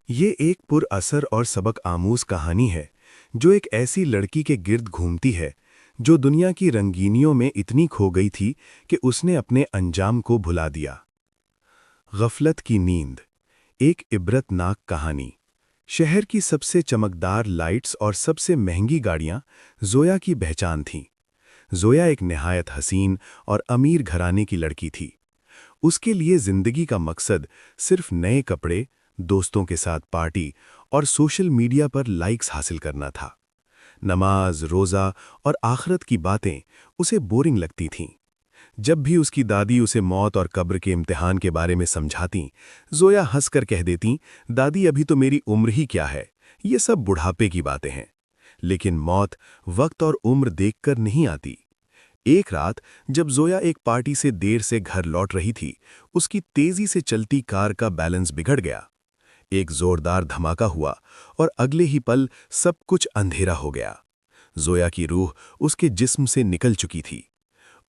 یہ ایک پر اثر اور سبق آموز کہانی ہے جو ایک ایسی لڑکی کے گرد گھومتی ہے جو دنیا کی رنگینیوں میں اتنی کھو گئی تھی کہ اس نے اپنے انجام کو بھلا دیا۔ غفلت کی نیند، ایک عبرت ناک کہانی۔ شہر کی سب سے چمکدار لائٹس اور سب سے مہنگی گاڑیاں زویا کی پہچان تھیں۔ زویا ایک نہایت حسین اور امیر گھرانے کی لڑکی تھی۔ اس کے لیے زندگی کا مقصد صرف نئے کپڑے، دوستوں کے ساتھ پارٹی اور سوشل میڈیا پر لائکس حاصل کرنا تھا۔ نماز، روزہ اور آخرت کی باتیں اسے بورنگ لگتی تھیں۔ جب بھی اس کی دادی اسے موت اور قبر کے امتحان کے بارے میں سمجھاتیں، زویا ہنس کر کہہ دیتیں، دادی ابھی تو میری عمر ہی کیا ہے، یہ سب بڑھاپے کی باتیں ہیں۔ لیکن موت وقت اور عمر دیکھ کر نہیں آتی۔ ایک رات جب زویا ایک پارٹی سے دیر سے گھر لوٹ رہی تھی، اس کی تیزی سے چلتی کار کا بیلنس بگڑ گیا۔ ایک زوردار دھماکہ ہوا اور اگلے ہی پل سب کچھ اندھیرا ہو گیا۔ زویا کی روح اس کے جسم سے نکل چکی تھی۔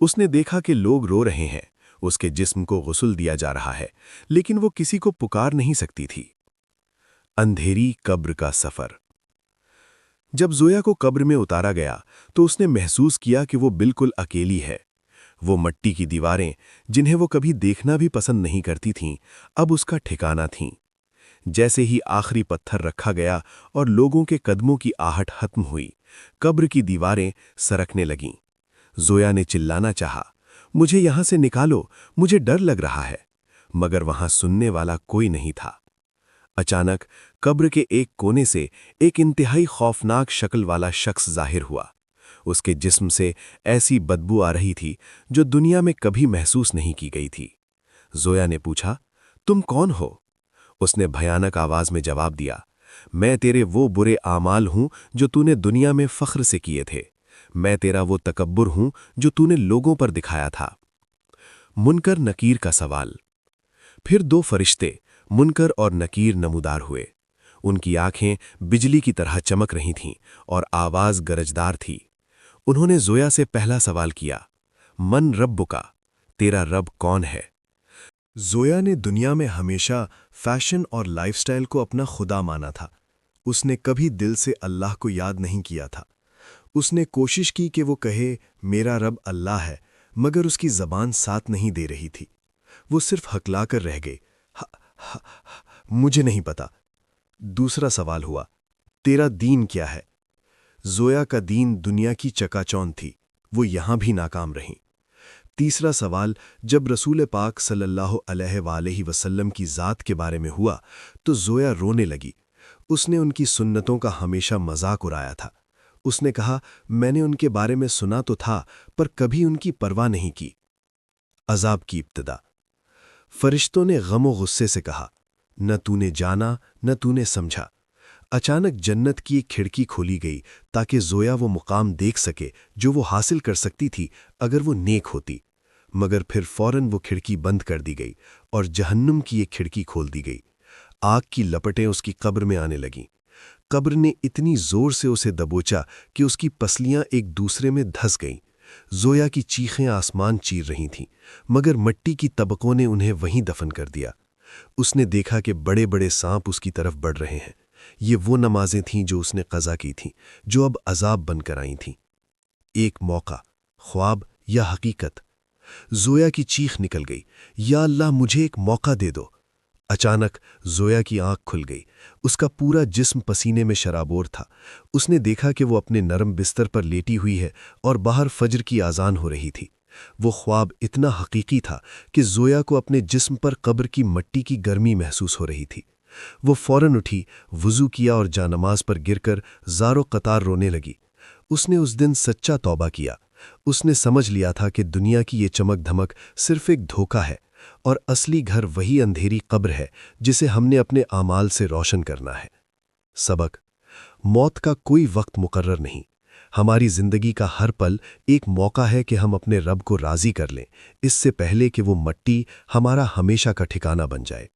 اس نے دیکھا کہ لوگ رو رہے ہیں، اس کے جسم کو غسل دیا جا رہا ہے، لیکن وہ کسی کو پکار نہیں سکتی تھی۔ اندھیری قبر کا سفر۔ جب زویا کو قبر میں اتارا گیا تو اس نے محسوس کیا کہ وہ بالکل اکیلی ہے۔ وہ مٹی کی دیواریں، جنہیں وہ کبھی دیکھنا بھی پسند نہیں کرتی تھیں، اب اس کا ٹھکانہ تھیں۔ جیسے ہی آخری پتھر رکھا گیا اور لوگوں کے قدموں کی آہٹ ختم ہوئی، قبر کی دیواریں سرکنے لگیں۔ زویا نے چلانا چاہا، مجھے یہاں سے نکالو، مجھے ڈر لگ رہا ہے، مگر وہاں سننے والا کوئی نہیں تھا۔ اچانک قبر کے ایک کونے سے ایک انتہائی خوفناک شکل والا شخص ظاہر ہوا۔ اس کے جسم سے ایسی بدبو آ رہی تھی جو دنیا میں کبھی محسوس نہیں کی گئی تھی۔ زویا نے پوچھا، تم کون ہو؟ اس نے بھیانک آواز میں جواب دیا، میں تیرے وہ برے اعمال ہوں جو تو نے دنیا میں فخر سے کیے تھے، میں تیرا وہ تکبر ہوں جو تو نے لوگوں پر دکھایا تھا۔ منکر نکیر کا سوال۔ پھر دو فرشتے منکر اور نکیر نمودار ہوئے۔ ان کی آنکھیں بجلی کی طرح چمک رہی تھیں اور آواز گرجدار تھی۔ انہوں نے زویا سے پہلا سوال کیا، من ربک، تیرا رب کون ہے؟ زویا نے دنیا میں ہمیشہ فیشن اور لائف سٹائل کو اپنا خدا مانا تھا۔ اس نے کبھی دل سے اللہ کو یاد نہیں کیا تھا۔ اس نے کوشش کی کہ وہ کہے میرا رب اللہ ہے، مگر اس کی زبان ساتھ نہیں دے رہی تھی۔ وہ صرف ہکلا کر رہ گئی، مجھے نہیں پتا۔ دوسرا سوال ہوا، تیرا دین کیا ہے؟ زویا کا دین دنیا کی چکا چوند تھی، وہ یہاں بھی ناکام رہیں۔ تیسرا سوال جب رسول پاک صلی اللہ علیہ وآلہ وسلم کی ذات کے بارے میں ہوا تو زویا رونے لگی۔ اس نے ان کی سنتوں کا ہمیشہ مذاق اڑایا تھا۔ اس نے کہا، میں نے ان کے بارے میں سنا تو تھا پر کبھی ان کی پرواہ نہیں کی۔ عذاب کی ابتدا۔ فرشتوں نے غم و غصے سے کہا، نہ تو نے جانا نہ تو نے سمجھا۔ اچانک جنت کی ایک کھڑکی کھولی گئی تاکہ زویا وہ مقام دیکھ سکے جو وہ حاصل کر سکتی تھی اگر وہ نیک ہوتی، مگر پھر فوراً وہ کھڑکی بند کر دی گئی اور جہنم کی ایک کھڑکی کھول دی گئی۔ آگ کی لپٹیں اس کی قبر میں آنے لگیں۔ قبر نے اتنی زور سے اسے دبوچا کہ اس کی پسلیاں ایک دوسرے میں دھس گئیں۔ زویا کی چیخیں آسمان چیر رہی تھیں، مگر مٹی کی طبقوں نے انہیں وہیں دفن کر دیا۔ اس نے دیکھا کہ بڑے بڑے سانپ اس کی طرف بڑھ رہے ہیں۔ یہ وہ نمازیں تھیں جو اس نے قضا کی تھیں، جو اب عذاب بن کر آئی تھیں۔ ایک موقع، خواب یا حقیقت؟ زویا کی چیخ نکل گئی، یا اللہ مجھے ایک موقع دے دو۔ اچانک زویا کی آنکھ کھل گئی۔ اس کا پورا جسم پسینے میں شرابور تھا۔ اس نے دیکھا کہ وہ اپنے نرم بستر پر لیٹی ہوئی ہے اور باہر فجر کی اذان ہو رہی تھی۔ وہ خواب اتنا حقیقی تھا کہ زویا کو اپنے جسم پر قبر کی مٹی کی گرمی محسوس ہو رہی تھی۔ وہ فوراً اٹھی، وضو کیا اور جانماز پر گر کر زار و قطار رونے لگی۔ اس نے اس دن سچا توبہ کیا۔ اس نے سمجھ لیا تھا کہ دنیا کی یہ چمک دھمک صرف ایک دھوکہ ہے اور اصلی گھر وہی اندھیری قبر ہے جسے ہم نے اپنے اعمال سے روشن کرنا ہے۔ سبق: موت کا کوئی وقت مقرر نہیں۔ ہماری زندگی کا ہر پل ایک موقع ہے کہ ہم اپنے رب کو راضی کر لیں، اس سے پہلے کہ وہ مٹی ہمارا ہمیشہ کا ٹھکانہ بن جائے۔